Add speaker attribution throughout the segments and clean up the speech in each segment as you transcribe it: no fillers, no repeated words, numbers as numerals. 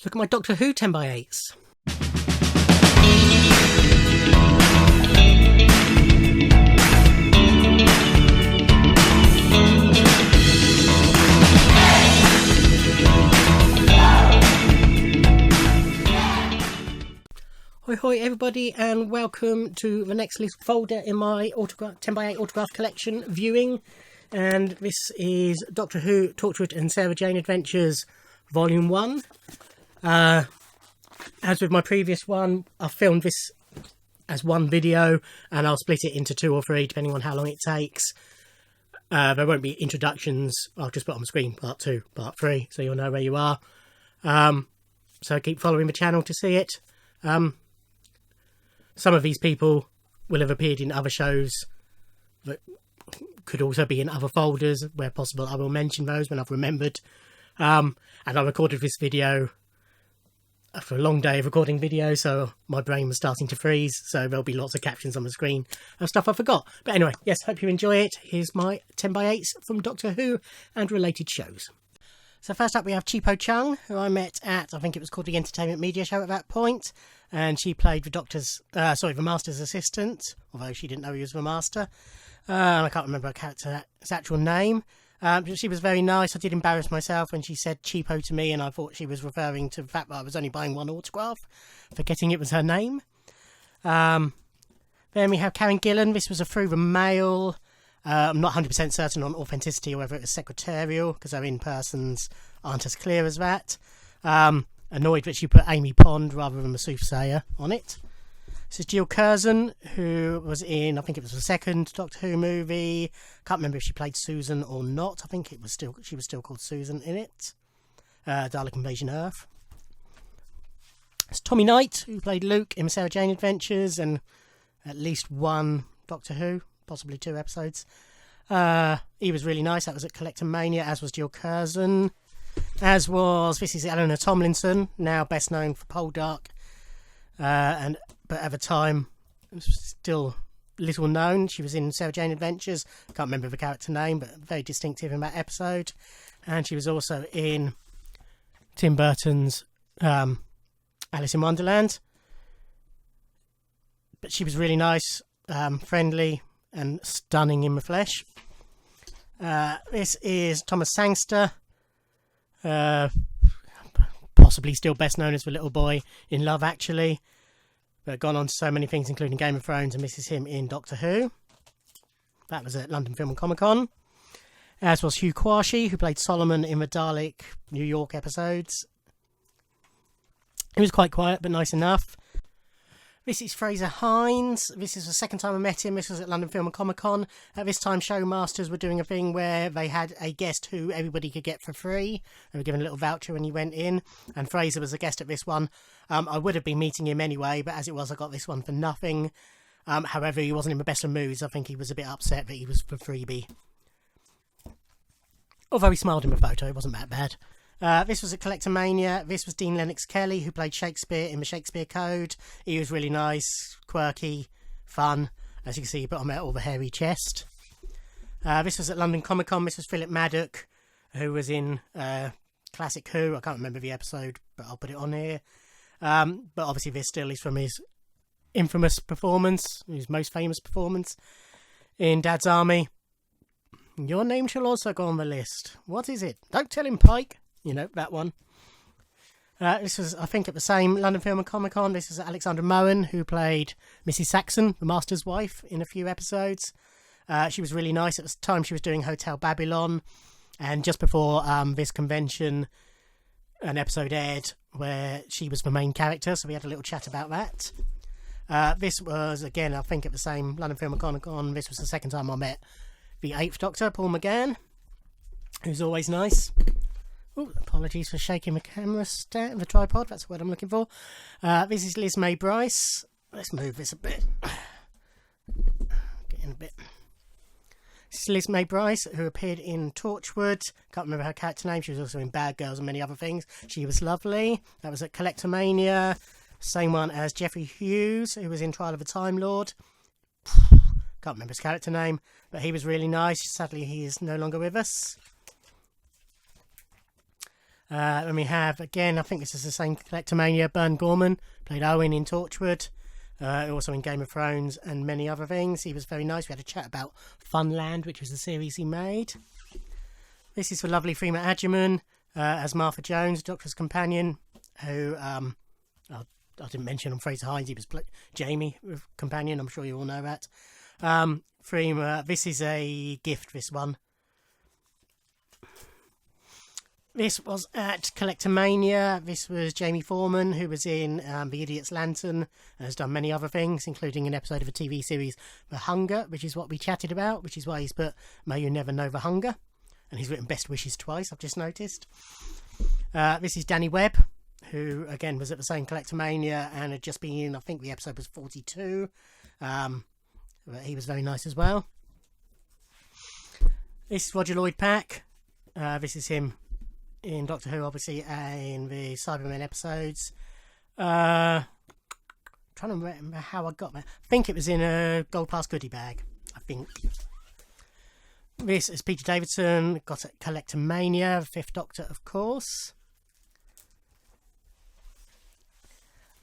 Speaker 1: Look at my Doctor Who 10x8s. Hoi hoi everybody, and welcome to the next little folder in my 10x8 autograph collection viewing. And this is Doctor Who Torchwood and Sarah Jane Adventures Volume 1. As with my previous one, I filmed this as one video and I'll split it into 2 or 3 depending on how long it takes. There won't be introductions. I'll just put on the screen part 2, part 3, so you'll know where you are. So keep following the channel to see it. Some of these people will have appeared in other shows that could also be in other folders. Where possible, I will mention those when I've remembered. And I recorded this video after a long day of recording video, so my brain was starting to freeze, so there'll be lots of captions on the screen of stuff I forgot. But anyway, yes, hope you enjoy it. Here's my 10x8s from Doctor Who and related shows. So first up we have Cheapo Chung, who I met at, I think it was called the Entertainment Media Show at that point, and she played the Master's assistant, although she didn't know he was the Master. I can't remember her character's actual name. She was very nice. I did embarrass myself when she said cheapo to me, and I thought she was referring to the fact that I was only buying one autograph, forgetting it was her name. Then we have Karen Gillan. This was a through the mail. I'm not 100% certain on authenticity or whether it was secretarial, because her in-persons aren't as clear as that. Annoyed that she put Amy Pond rather than the Soothsayer on it. This is Jill Curzon, who was in, I think it was the second Doctor Who movie. Can't remember if she played Susan or not. I think she was still called Susan in it. Dalek Invasion Earth. It's Tommy Knight, who played Luke in the Sarah Jane Adventures and at least one Doctor Who, possibly 2 episodes. He was really nice. That was at Collector Mania, as was Jill Curzon. This is Eleanor Tomlinson, now best known for Poldark. But at the time, still little known. She was in Sarah Jane Adventures. Can't remember the character name, but very distinctive in that episode. And she was also in Tim Burton's Alice in Wonderland. But she was really nice, friendly, and stunning in the flesh. This is Thomas Sangster, possibly still best known as the little boy in Love Actually, but gone on to so many things, including Game of Thrones, and misses him in Doctor Who. That was at London Film and Comic Con. As was Hugh Quarshie, who played Solomon in the Dalek New York episodes. He was quite quiet, but nice enough. This is Fraser Hines. This is the second time I met him. This was at London Film and Comic Con. At this time, Showmasters were doing a thing where they had a guest who everybody could get for free. They were given a little voucher when you went in, and Fraser was a guest at this one. I would have been meeting him anyway, but as it was, I got this one for nothing. However, he wasn't in the best of moods. I think he was a bit upset that he was for freebie. Although he smiled in the photo, it wasn't that bad. This was at Collector Mania. This was Dean Lennox Kelly, who played Shakespeare in the Shakespeare Code. He was really nice, quirky, fun. As you can see, he put on all the hairy chest. This was at London Comic Con. This was Philip Maddock, who was in Classic Who. I can't remember the episode, but I'll put it on here. But obviously this still is from his infamous performance, his most famous performance in Dad's Army. Your name shall also go on the list. What is it? Don't tell him, Pike. You know, that one. This was, I think, at the same London Film and Comic Con. This is Alexandra Moen, who played Mrs. Saxon, the Master's wife, in a few episodes. She was really nice. At the time, she was doing Hotel Babylon. And just before this convention, an episode aired where she was the main character. So we had a little chat about that. This was, again, I think, at the same London Film and Comic Con. This was the second time I met the 8th Doctor, Paul McGann, who's always nice. Ooh, apologies for shaking the camera stand, the tripod, that's the word I'm looking for. This is Liz May Bryce. Let's move this a bit. Get in a bit. This is Liz May Bryce, who appeared in Torchwood. Can't remember her character name. She was also in Bad Girls and many other things. She was lovely. That was at Collector Mania. Same one as Jeffrey Hughes, who was in Trial of a Time Lord. Can't remember his character name, but he was really nice. Sadly, he is no longer with us. And we have, again, I think this is the same Collectomania, Burn Gorman, played Owen in Torchwood, also in Game of Thrones and many other things. He was very nice. We had a chat about Funland, which was the series he made. This is for lovely Freema Agyeman as Martha Jones, Doctor's companion, who I didn't mention on Fraser Hines. He was Jamie, companion. I'm sure you all know that. Freema, this is a gift, this one. This was at Collectomania. This was Jamie Foreman, who was in The Idiot's Lantern and has done many other things, including an episode of a TV series, The Hunger, which is what we chatted about, which is why he's put May You Never Know The Hunger. And he's written Best Wishes twice, I've just noticed. This is Danny Webb, who, again, was at the same Collectomania and had just been in, I think the episode was 42. But he was very nice as well. This is Roger Lloyd Pack. This is him in Doctor Who, obviously, in the Cybermen episodes. Trying to remember how I got that. I think it was in a Gold Pass goodie bag, I think. This is Peter Davidson, got at Collectomania, Fifth Doctor, of course.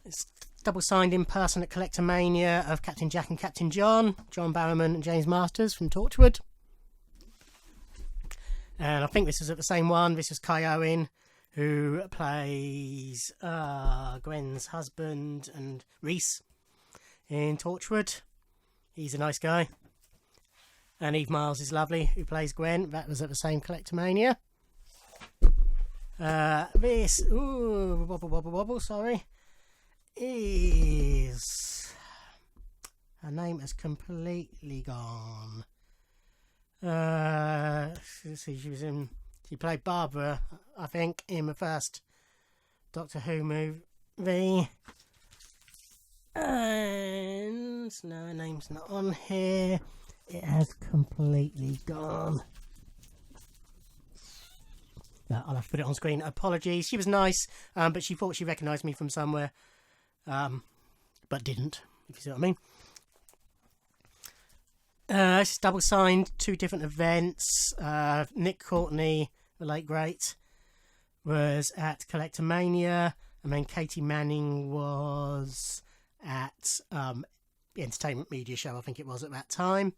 Speaker 1: It's double signed in person at Collectomania of Captain Jack and Captain John, John Barrowman and James Masters from Torchwood. And I think this is at the same one. This is Kai Owen, who plays Gwen's husband and Reese in Torchwood. He's a nice guy. And Eve Miles is lovely, who plays Gwen. That was at the same Collectomania. This, wobble, sorry, is... Her name has completely gone. She played Barbara, I think, in the first Doctor Who movie. And no, her name's not on here. It has completely gone. No, I'll have to put it on screen. Apologies. She was nice, but she thought she recognised me from somewhere, but didn't, if you see what I mean. It's double signed, 2 different events. Nick Courtney, the late great, was at Collectomania, and then Katie Manning was at the Entertainment Media Show, I think it was at that time.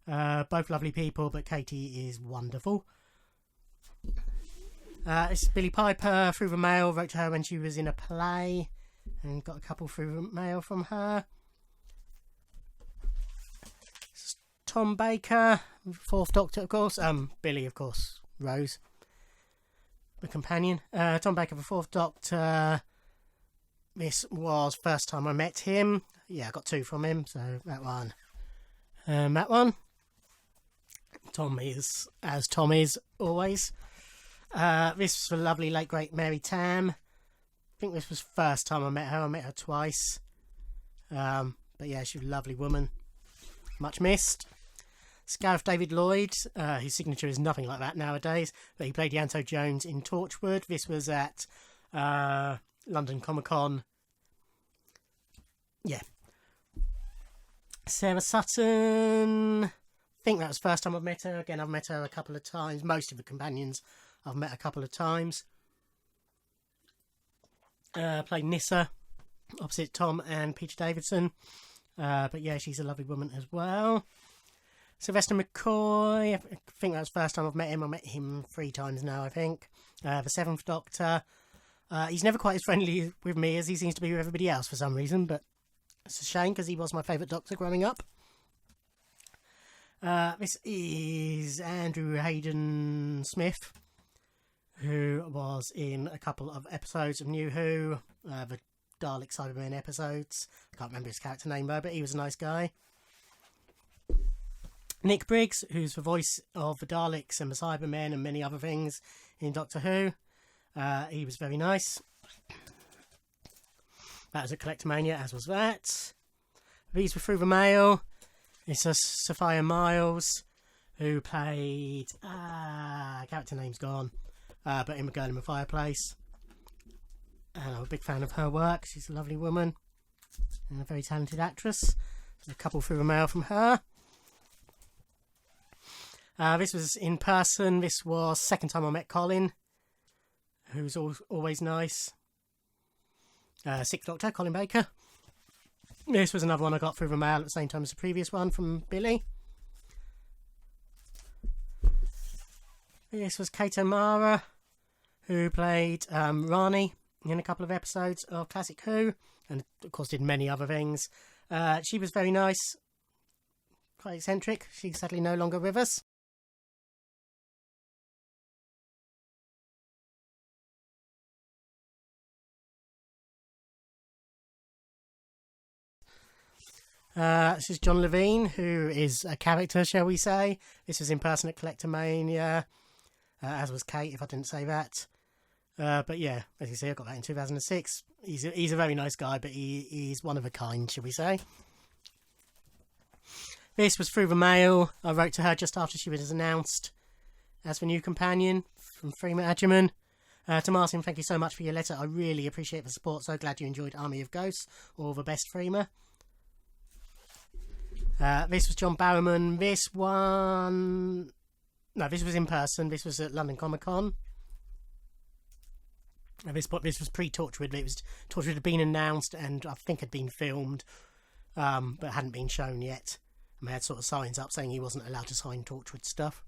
Speaker 1: Both lovely people, but Katie is wonderful. It's Billie Piper, through the mail, wrote to her when she was in a play, and got a couple through the mail from her. Tom Baker, Fourth Doctor, of course. Billy, of course, Rose, the companion. Tom Baker, the Fourth Doctor. This was first time I met him. Yeah, I got 2 from him, so that one. That one. Tom is, as Tom is, always. This was the lovely late great Mary Tam. I think this was first time I met her. I met her twice. But yeah, she was a lovely woman. Much missed. Gareth David Lloyd, his signature is nothing like that nowadays, but he played Yanto Jones in Torchwood. This was at London Comic Con. Yeah. Sarah Sutton, I think that was the first time I've met her. Again, I've met her a couple of times. Most of the companions I've met a couple of times. Played Nyssa, opposite Tom and Peter Davidson. But yeah, she's a lovely woman as well. Sylvester McCoy, I think that was the first time I've met him. I met him 3 times now, I think. The Seventh Doctor. He's never quite as friendly with me as he seems to be with everybody else for some reason, but it's a shame because he was my favourite Doctor growing up. This is Andrew Hayden Smith, who was in a couple of episodes of New Who, the Dalek Cybermen episodes. I can't remember his character name though, but he was a nice guy. Nick Briggs, who's the voice of the Daleks and the Cybermen and many other things in Doctor Who. He was very nice. That was at Collectomania, as was that. These were through the mail. It's Sophia Miles, who played... character name's gone. But in The Girl in the Fireplace. And I'm a big fan of her work. She's a lovely woman. And a very talented actress. There's a couple through the mail from her. This was in person. This was second time I met Colin, who's always nice. Sixth Doctor, Colin Baker. This was another one I got through the mail at the same time as the previous one from Billy. This was Kate O'Mara, who played Rani in a couple of episodes of Classic Who, and of course did many other things. She was very nice, quite eccentric. She's sadly no longer with us. This is John Levine, who is a character, shall we say. This was Impersonate Collector Mania, as was Kate, if I didn't say that. But yeah, as you see, I got that in 2006. He's a very nice guy, but he's one of a kind, shall we say. This was through the mail. I wrote to her just after she was announced as the new companion from Freema Agyeman. To Martin, thank you so much for your letter. I really appreciate the support. So glad you enjoyed Army of Ghosts. All the best, Freema. This was John Barrowman. This one... No, this was in person. This was at London Comic Con. This was pre-Torchwood. Torchwood had been announced and I think had been filmed, but hadn't been shown yet. And they had sort of signs up saying he wasn't allowed to sign Torchwood stuff.